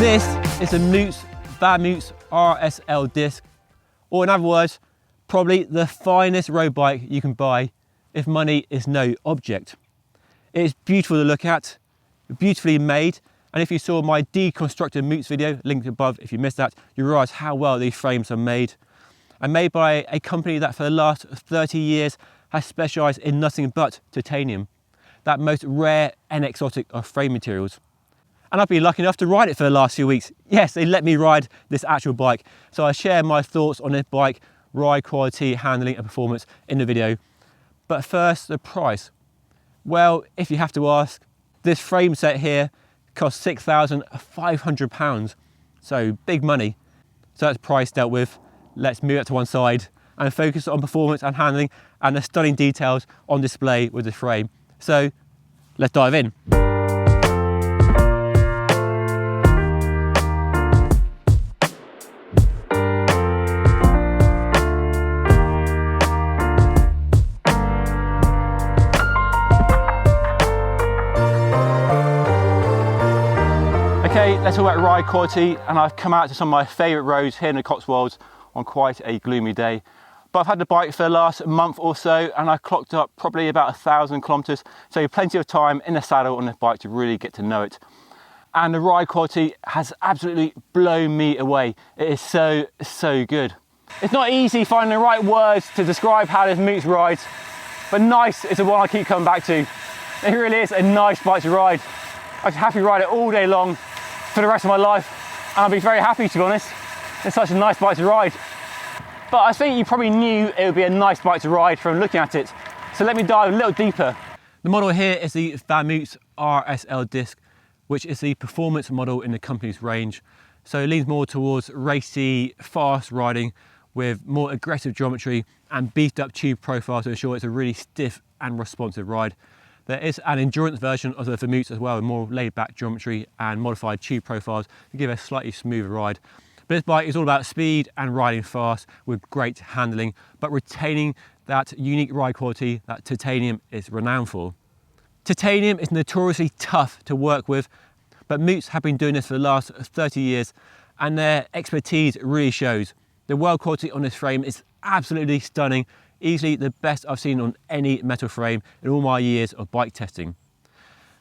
This is a Moots Vamoots RSL Disc, or in other words, probably the finest road bike you can buy if money is no object. It is beautiful to look at, beautifully made, and if you saw my deconstructed Moots video, linked above if you missed that, you realise how well these frames are made. And made by a company that for the last 30 years has specialised in nothing but titanium, that most rare and exotic of frame materials. And I've been lucky enough to ride it for the last few weeks. Yes, they let me ride this actual bike. So I share my thoughts on this bike, ride quality, handling and performance in the video. But first, the price. Well, if you have to ask, this frame set here costs £6,500. So big money. So that's price dealt with. Let's move it to one side and focus on performance and handling and the stunning details on display with this frame. So let's dive in. Okay, let's talk about ride quality, and I've come out to some of my favourite roads here in the Cotswolds on quite a gloomy day. But I've had the bike for the last month or so and I clocked up probably about 1,000 kilometres, so plenty of time in the saddle on this bike to really get to know it. And the ride quality has absolutely blown me away. It is so good. It's not easy finding the right words to describe how this Moots rides, but nice is the one I keep coming back to. It really is a nice bike to ride. I could happily ride it all day long for the rest of my life, and I'll be very happy, to be honest. It's such a nice bike to ride. But I think you probably knew it would be a nice bike to ride from looking at it. So let me dive a little deeper. The model here is the Vamoots RSL Disc, which is the performance model in the company's range. So it leans more towards racy, fast riding with more aggressive geometry and beefed up tube profile to ensure it's a really stiff and responsive ride. There is an endurance version of the Vamoots as well, with more laid back geometry and modified tube profiles to give a slightly smoother ride. But this bike is all about speed and riding fast with great handling, but retaining that unique ride quality that titanium is renowned for. Titanium is notoriously tough to work with, but Moots have been doing this for the last 30 years and their expertise really shows. The weld quality on this frame is absolutely stunning, easily the best I've seen on any metal frame in all my years of bike testing.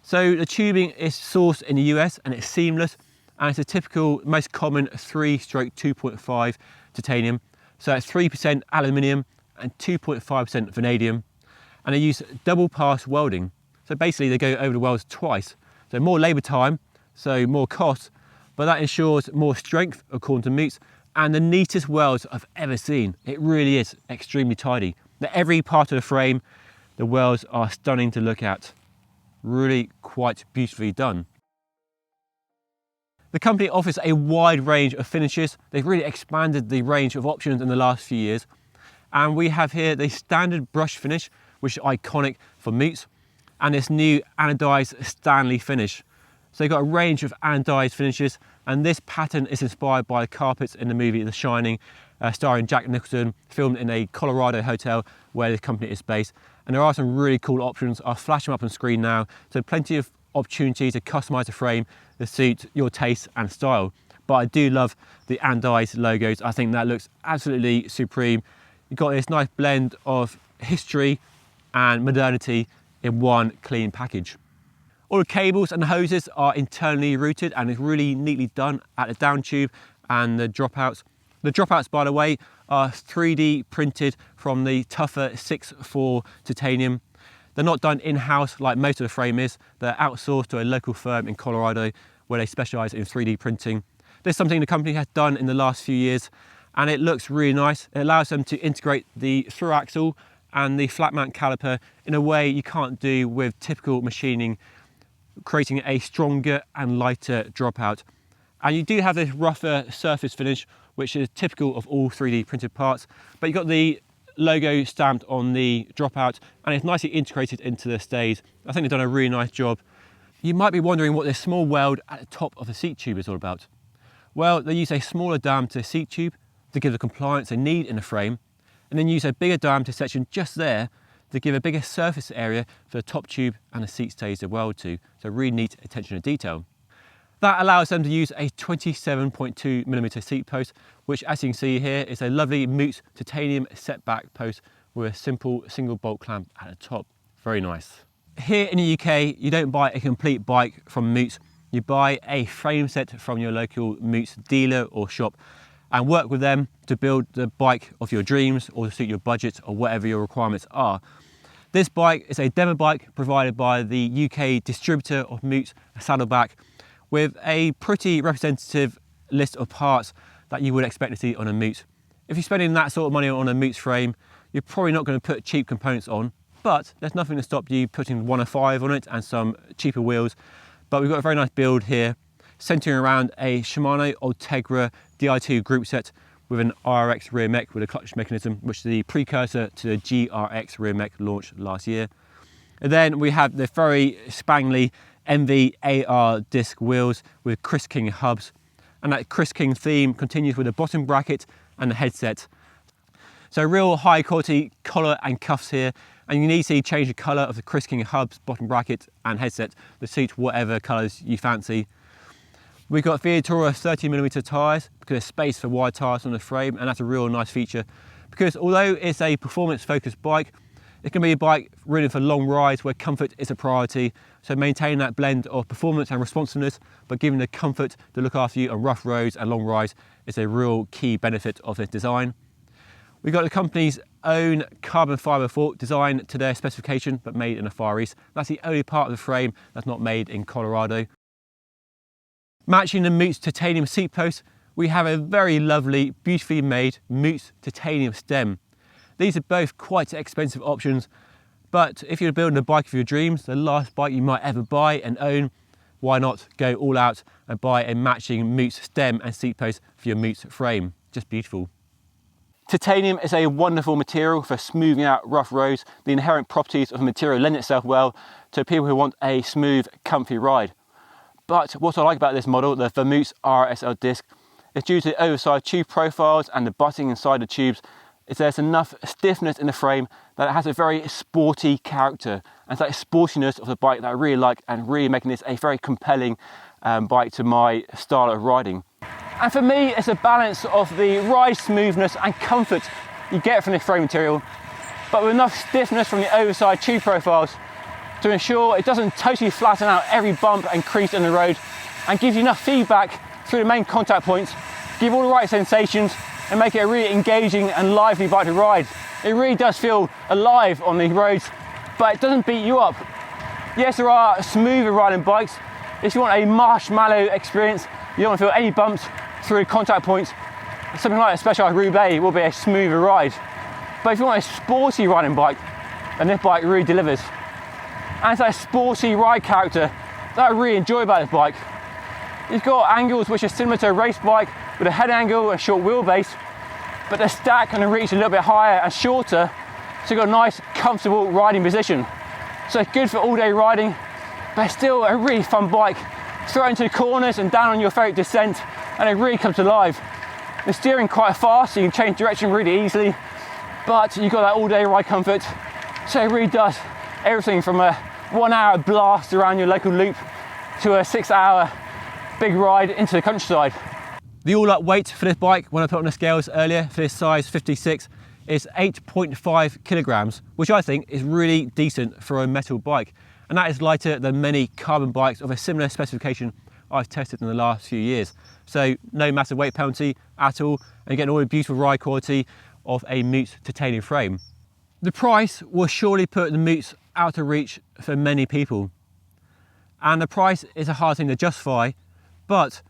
So the tubing is sourced in the US and it's seamless, and it's a typical, most common 3/2.5 titanium. So that's 3% aluminium and 2.5% vanadium. And they use double pass welding. So basically they go over the welds twice. So more labour time, so more cost, but that ensures more strength according to Moots, and the neatest welds I've ever seen. It really is extremely tidy. Now, every part of the frame, the welds are stunning to look at. Really quite beautifully done. The company offers a wide range of finishes. They've really expanded the range of options in the last few years. And we have here the standard brush finish, which is iconic for Moots, and this new anodized Stanley finish. So they've got a range of anodized finishes, and this pattern is inspired by the carpets in the movie The Shining, starring Jack Nicholson, filmed in a Colorado hotel where this company is based. And there are some really cool options. I'll flash them up on screen now. So plenty of opportunity to customize the frame to suit your taste and style. But I do love the anodized logos. I think that looks absolutely supreme. You've got this nice blend of history and modernity in one clean package. All the cables and the hoses are internally routed and it's really neatly done at the down tube and the dropouts. The dropouts, by the way, are 3D printed from the tougher 6.4 titanium. They're not done in-house like most of the frame is. They're outsourced to a local firm in Colorado where they specialise in 3D printing. This is something the company has done in the last few years and it looks really nice. It allows them to integrate the through axle and the flat mount caliper in a way you can't do with typical machining, creating a stronger and lighter dropout. And you do have this rougher surface finish, which is typical of all 3D printed parts, but you've got the logo stamped on the dropout and it's nicely integrated into the stays. I think they've done a really nice job. You might be wondering what this small weld at the top of the seat tube is all about. Well, they use a smaller diameter seat tube to give the compliance they need in the frame, and then use a bigger diameter section just there to give a bigger surface area for the top tube and the seat stays to weld to. So really neat attention to detail. That allows them to use a 27.2mm seat post, which as you can see here is a lovely Moots titanium setback post with a simple single bolt clamp at the top. Very nice. Here in the UK, you don't buy a complete bike from Moots. You buy a frame set from your local Moots dealer or shop and work with them to build the bike of your dreams or to suit your budget or whatever your requirements are. This bike is a demo bike provided by the UK distributor of Moots Saddleback, with a pretty representative list of parts that you would expect to see on a Moots. If you're spending that sort of money on a Moots frame, you're probably not going to put cheap components on, but there's nothing to stop you putting 105 on it and some cheaper wheels. But we've got a very nice build here, centering around a Shimano Ultegra Di2 group set with an RX rear mech with a clutch mechanism, which is the precursor to the GRX rear mech launched last year. And then we have the very spangly MV AR disc wheels with Chris King hubs, and that Chris King theme continues with the bottom bracket and the headset. So real high quality collar and cuffs here, and you need to change the colour of the Chris King hubs, bottom bracket and headset to suit whatever colours you fancy. We've got Viatora 30mm tyres because there's space for wide tyres on the frame, and that's a real nice feature because although it's a performance focused bike, it can be a bike ridden for long rides where comfort is a priority. So maintain that blend of performance and responsiveness, but giving the comfort to look after you on rough roads and long rides is a real key benefit of this design. We've got the company's own carbon fibre fork designed to their specification, but made in the Far East. That's the only part of the frame that's not made in Colorado. Matching the Moots titanium seat post, we have a very lovely, beautifully made Moots titanium stem. These are both quite expensive options, but if you're building a bike of your dreams, the last bike you might ever buy and own, why not go all out and buy a matching Moots stem and seat post for your Moots frame? Just beautiful. Titanium is a wonderful material for smoothing out rough roads. The inherent properties of the material lend itself well to people who want a smooth, comfy ride. But what I like about this model, the Vamoots RSL Disc, is due to the oversized tube profiles and the butting inside the tubes, is there's enough stiffness in the frame that it has a very sporty character. And it's that sportiness of the bike that I really like, and really making this a very compelling bike to my style of riding. And for me, it's a balance of the ride smoothness and comfort you get from this frame material, but with enough stiffness from the oversized tube profiles to ensure it doesn't totally flatten out every bump and crease in the road, and gives you enough feedback through the main contact points, give all the right sensations, and make it a really engaging and lively bike to ride. It really does feel alive on these roads, but it doesn't beat you up. Yes, there are smoother riding bikes. If you want a marshmallow experience, you don't want to feel any bumps through the contact points, something like a Specialized Roubaix will be a smoother ride. But if you want a sporty riding bike, then this bike really delivers. And it's that sporty ride character that I really enjoy about this bike. You've got angles which are similar to a race bike with a head angle and short wheelbase, but the stack and the reach a little bit higher and shorter, so you've got a nice, comfortable riding position. So it's good for all-day riding, but it's still a really fun bike. Throw it into the corners and down on your favourite descent, and it really comes alive. The steering quite fast, so you can change direction really easily, but you've got that all-day ride comfort. So it really does everything from a 1 hour blast around your local loop to a 6 hour big ride into the countryside. The all-up weight for this bike, when I put on the scales earlier, for this size 56, is 8.5 kilograms, which I think is really decent for a metal bike. And that is lighter than many carbon bikes of a similar specification I've tested in the last few years. So no massive weight penalty at all, and you're getting all the beautiful ride quality of a Moots titanium frame. The price will surely put the Moots out of reach for many people. And the price is a hard thing to justify, but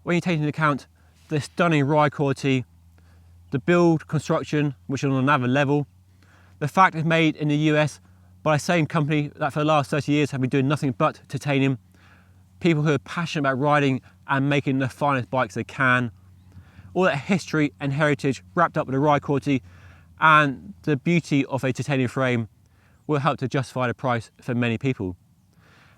when you take into account the stunning ride quality, the build construction, which is on another level, the fact it's made in the US by the same company that for the last 30 years have been doing nothing but titanium, people who are passionate about riding and making the finest bikes they can, all that history and heritage wrapped up with the ride quality and the beauty of a titanium frame will help to justify the price for many people.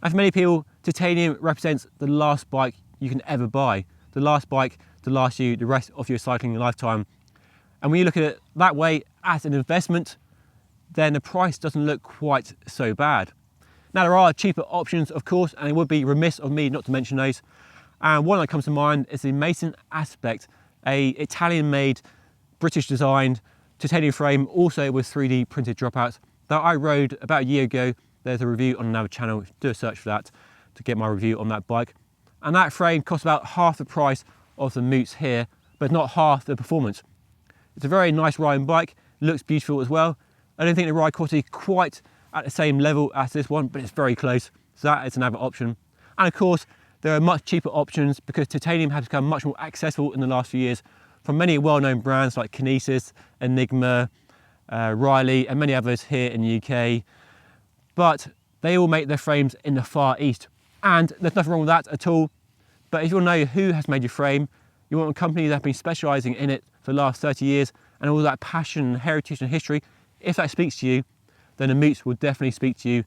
And for many people, titanium represents the last bike you can ever buy, the last bike to last you the rest of your cycling lifetime. And when you look at it that way as an investment, then the price doesn't look quite so bad. Now there are cheaper options, of course, and it would be remiss of me not to mention those. And one that comes to mind is the Mason Aspect, a Italian-made, British-designed titanium frame, also with 3D printed dropouts, that I rode about a year ago. There's a review on another channel. Do a search for that to get my review on that bike. And that frame costs about half the price of the Moots here, but not half the performance. It's a very nice riding bike, looks beautiful as well. I don't think the ride quality is quite at the same level as this one, but it's very close. So that is another option. And of course, there are much cheaper options because titanium has become much more accessible in the last few years from many well-known brands like Kinesis, Enigma, Riley, and many others here in the UK. But they all make their frames in the Far East. And there's nothing wrong with that at all. But if you want to know who has made your frame, you want a company that's been specialising in it for the last 30 years and all that passion, heritage and history, if that speaks to you, then the Moots will definitely speak to you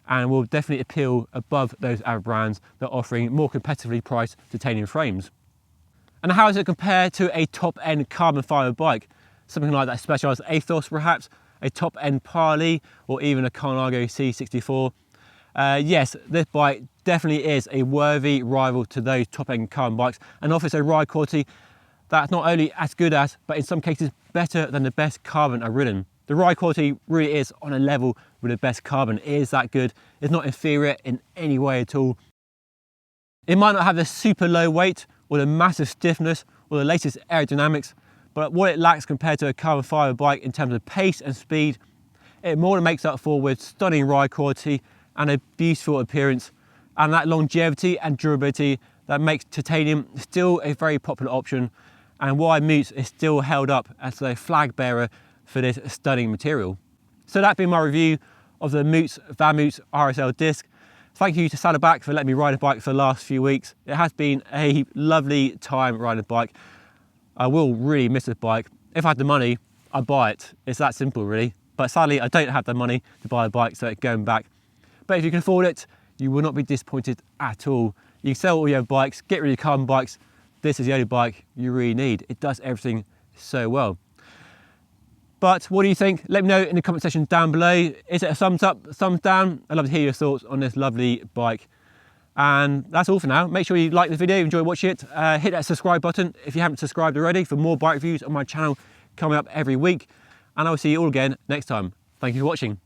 and will definitely appeal above those other brands that are offering more competitively priced titanium frames. And how does it compare to a top-end carbon fibre bike? Something like that Specialized Athos perhaps, a top-end Parley, or even a Carnago C64. Yes, this bike definitely is a worthy rival to those top-end carbon bikes and offers a ride quality that's not only as good as, but in some cases better than the best carbon I've ridden. The ride quality really is on a level with the best carbon. It is that good. It's not inferior in any way at all. It might not have the super low weight or the massive stiffness or the latest aerodynamics, but what it lacks compared to a carbon fibre bike in terms of pace and speed, it more than makes up for with stunning ride quality and a beautiful appearance, and that longevity and durability that makes titanium still a very popular option, and why Moots is still held up as a flag bearer for this stunning material. So that's been my review of the Moots Vamoots RSL Disc. Thank you to Saddleback for letting me ride a bike for the last few weeks. It has been a lovely time riding a bike. I will really miss this bike. If I had the money, I'd buy it. It's that simple really. But sadly, I don't have the money to buy a bike, so it's going back. But if you can afford it, you will not be disappointed at all. You can sell all your bikes, get rid of your carbon bikes. This is the only bike you really need. It does everything so well. But what do you think? Let me know in the comment section down below. Is it a thumbs up, thumbs down? I'd love to hear your thoughts on this lovely bike. And that's all for now. Make sure you like the video, enjoy watching it. Hit that subscribe button if you haven't subscribed already for more bike reviews on my channel coming up every week. And I will see you all again next time. Thank you for watching.